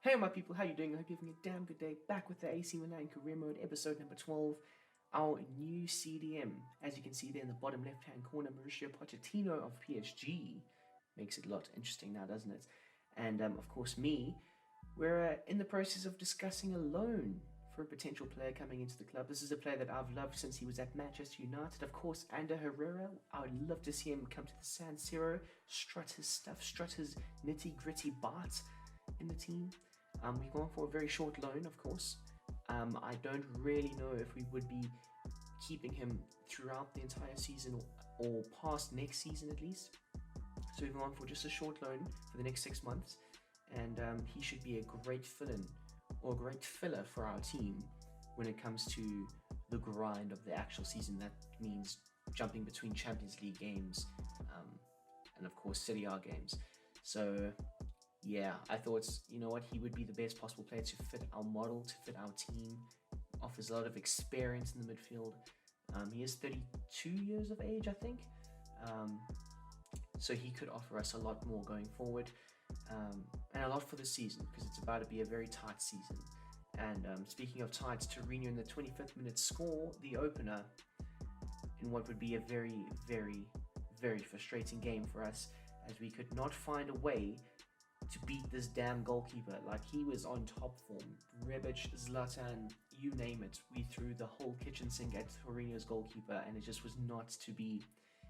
Hey my people, how you doing? I hope you're having a damn good day. Back with the AC Milan career mode, episode number 12, our new CDM. As you can see there in the bottom left-hand corner, Mauricio Pochettino of PSG. Makes it a lot interesting now, doesn't it? And of course me, we're in the process of discussing a loan for a potential player coming into the club. This is a player that I've loved since he was at Manchester United. Of course, Ander Herrera. I would love to see him come to the San Siro, strut his stuff, strut his nitty-gritty bart in the team. We've gone for a very short loan, of course. I don't really know if we would be keeping him throughout the entire season or past next season at least. So we've gone for just a short loan for the next 6 months, and he should be a great fill-in or a great filler for our team when it comes to the grind of the actual season. That means jumping between Champions League games and of course Serie A games. So yeah, I thought, you know what, he would be the best possible player to fit our model, to fit our team. Offers a lot of experience in the midfield. He is 32 years of age, I think. So he could offer us a lot more going forward. And a lot for the season, because it's about to be a very tight season. And speaking of tight, Torino in the 25th minute score, the opener, in what would be a very, very, very frustrating game for us, as we could not find a way to beat this damn goalkeeper. Like, he was on top form. Rebic, Zlatan, you name it. We threw the whole kitchen sink at Torino's goalkeeper, and it just was not to be.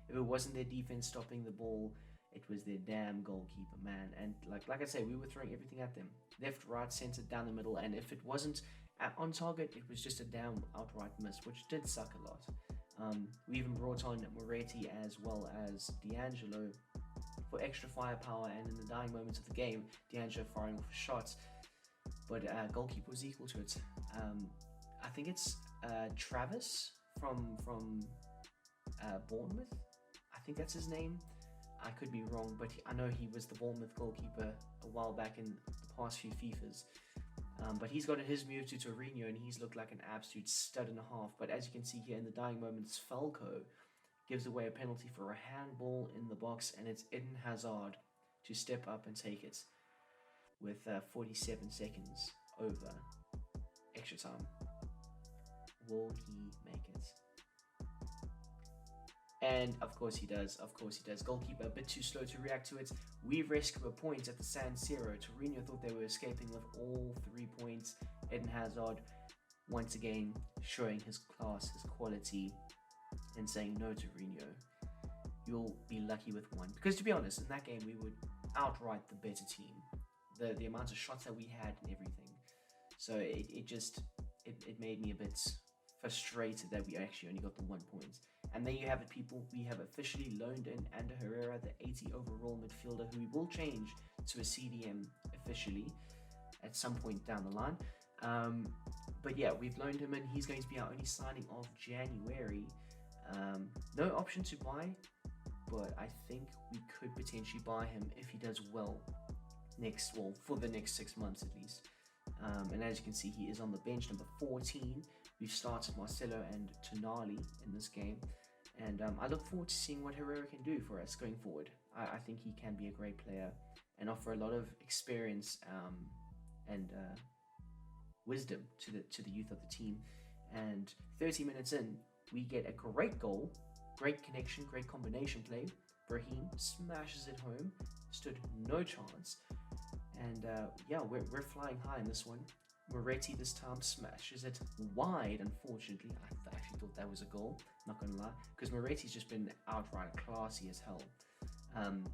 If it wasn't their defense stopping the ball, it was their damn goalkeeper, man. And like I say, we were throwing everything at them. Left, right, center, down the middle, and if it wasn't on target, it was just a damn outright miss, which did suck a lot. We even brought on Moretti as well as D'Angelo for extra firepower, and in the dying moments of the game, D'Angelo firing off shots, but goalkeeper was equal to it. I think it's Travis from Bournemouth. I think that's his name. I could be wrong, but I know he was the Bournemouth goalkeeper a while back in the past few FIFAs. But he's got his move to Torino, and he's looked like an absolute stud and a half. But as you can see here in the dying moments, Falco gives away a penalty for a handball in the box, and it's Eden Hazard to step up and take it with 47 seconds over extra time. Will he make it? And of course he does. Goalkeeper a bit too slow to react to it. We rescue a point at the San Siro. Torino thought they were escaping with all 3 points. Eden Hazard once again showing his class, his quality, and saying, no, Torino, you'll be lucky with one. Because to be honest, in that game we were outright the better team. The amount of shots that we had and everything. So it made me a bit frustrated that we actually only got the 1 point. And there you have it, people. We have officially loaned in Ander Herrera, the 80 overall midfielder, who we will change to a CDM officially at some point down the line. But yeah, we've loaned him in. He's going to be our only signing of January. No option to buy, but I think we could potentially buy him if he does well for the next 6 months at least. And as you can see, he is on the bench, number 14. We've started Marcelo and Tonali in this game, and I look forward to seeing what Herrera can do for us going forward. I think he can be a great player and offer a lot of experience and wisdom to the youth of the team. And 30 minutes in, we get a great goal, great connection, great combination play. Brahim smashes it home, stood no chance. And yeah, we're flying high in this one. Moretti this time smashes it wide, unfortunately. I actually thought that was a goal, not gonna lie, because Moretti's just been outright classy as hell. And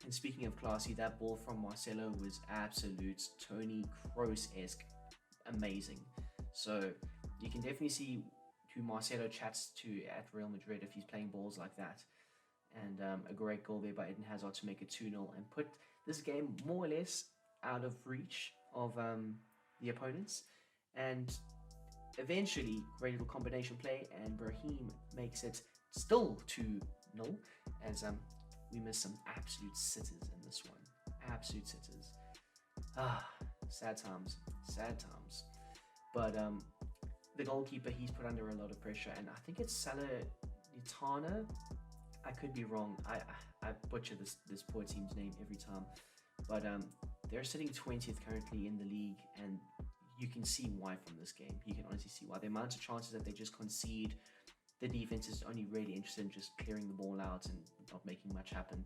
speaking of classy, that ball from Marcelo was absolute Toni Kroos-esque amazing. So you can definitely see who Marcelo chats to at Real Madrid if he's playing balls like that. And a great goal there by Eden Hazard to make it 2-0 and put this game more or less out of reach of the opponents. And eventually, great little combination play, and Brahim makes it still 2-0 as we miss some absolute sitters in this one. Absolute sitters. Sad times. But the goalkeeper, he's put under a lot of pressure, and I think it's Salernitana. I could be wrong. I butcher this poor team's name every time. But they're sitting 20th currently in the league, and you can see why from this game. You can honestly see why. The amount of chances that they just concede, the defense is only really interested in just clearing the ball out and not making much happen.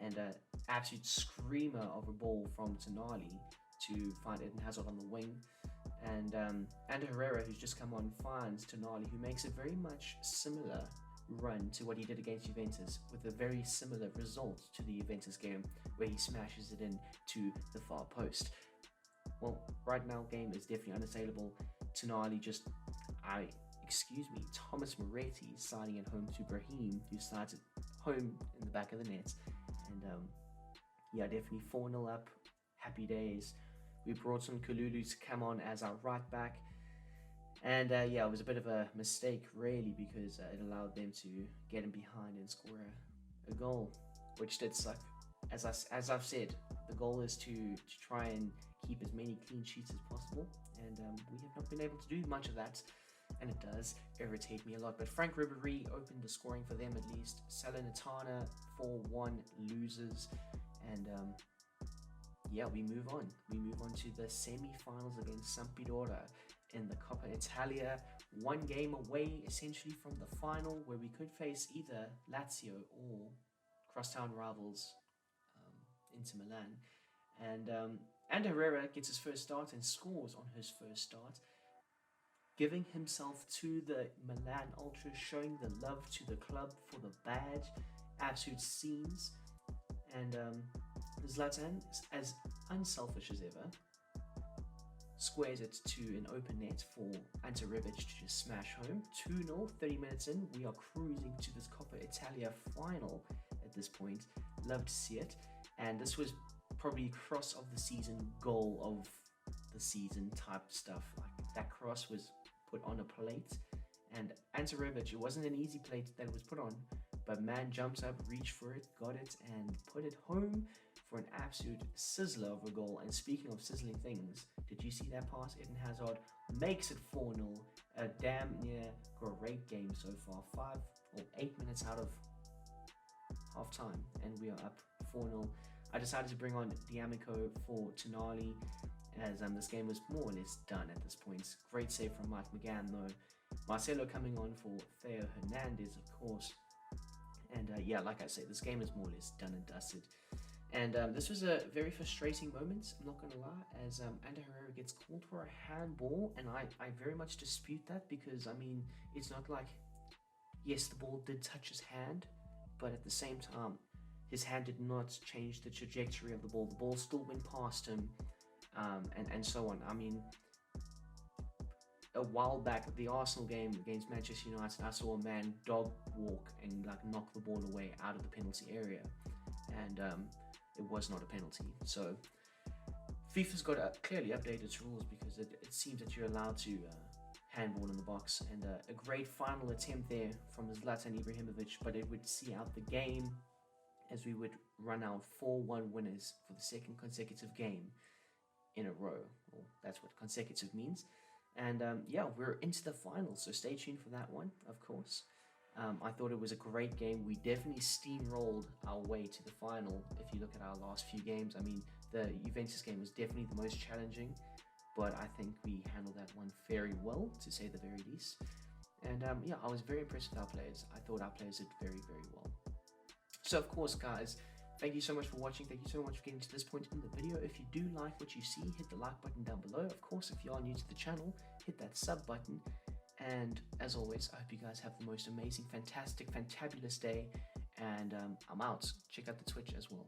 And an absolute screamer of a ball from Tonali to find Eden Hazard on the wing. And Herrera, who's just come on, finds Tonali, who makes a very much similar run to what he did against Juventus, with a very similar result to the Juventus game, where he smashes it in to the far post. Well, right now, game is definitely unassailable. Tonali just, Thomas Moretti sliding it home to Brahim, who slides it home in the back of the net. And yeah, definitely 4-0 up. Happy days. We brought on Kalulu to come on as our right back. And yeah, it was a bit of a mistake, really, because it allowed them to get him behind and score a goal, which did suck. As I've said, the goal is to try and keep as many clean sheets as possible, and we have not been able to do much of that, and it does irritate me a lot. But Frank Ribery opened the scoring for them, at least. Salernitana 4-1 losers, and yeah, we move on. We move on to the semi-finals against Sampdoria in the Coppa Italia. One game away, essentially, from the final, where we could face either Lazio or crosstown rivals Inter Milan. And Herrera gets his first start and scores on his first start, giving himself to the Milan Ultras, showing the love to the club for the badge. Absolute scenes. And Zlatan, as unselfish as ever, squares it to an open net for Ante Rebic to just smash home. 2-0, 30 minutes in. We are cruising to this Coppa Italia final at this point. Love to see it. And this was probably cross of the season, goal of the season type stuff. Like, that cross was put on a plate. And Ante Rebic, it wasn't an easy plate that it was put on, but man jumps up, reached for it, got it, and put it home for an absolute sizzler of a goal. And speaking of sizzling things, did you see that pass? Eden Hazard makes it 4-0. A damn near great game so far. 5 or 8 minutes out of half time, and we are up 4-0. I decided to bring on D'Amico for Tonali, as this game was more or less done at this point. Great save from Mike McGann though. Marcelo coming on for Theo Hernandez, of course. And yeah, like I say, this game is more or less done and dusted. And this was a very frustrating moment, I'm not going to lie, as Ander Herrera gets called for a handball, and I very much dispute that, because, I mean, it's not like, yes, the ball did touch his hand, but at the same time, his hand did not change the trajectory of the ball. The ball still went past him, and so on. I mean, a while back, the Arsenal game against Manchester United, I saw a man dog walk and like knock the ball away out of the penalty area, and it was not a penalty. So FIFA's got clearly updated its rules, because it seems that you're allowed to handball in the box. And a great final attempt there from Zlatan Ibrahimovic, but it would see out the game, as we would run out 4-1 winners for the second consecutive game in a row. Well, that's what consecutive means. And yeah, we're into the final, so stay tuned for that one, of course. I thought it was a great game. We definitely steamrolled our way to the final. If you look at our last few games, I mean, the Juventus game was definitely the most challenging, but I think we handled that one very well, to say the very least. And yeah, I was very impressed with our players. I thought our players did very, very well. So of course, guys, thank you so much for watching. Thank you so much for getting to this point in the video. If you do like what you see, hit the like button down below. Of course, if you are new to the channel, hit that sub button. And as always, I hope you guys have the most amazing, fantastic, fantabulous day. And I'm out. Check out the Twitch as well.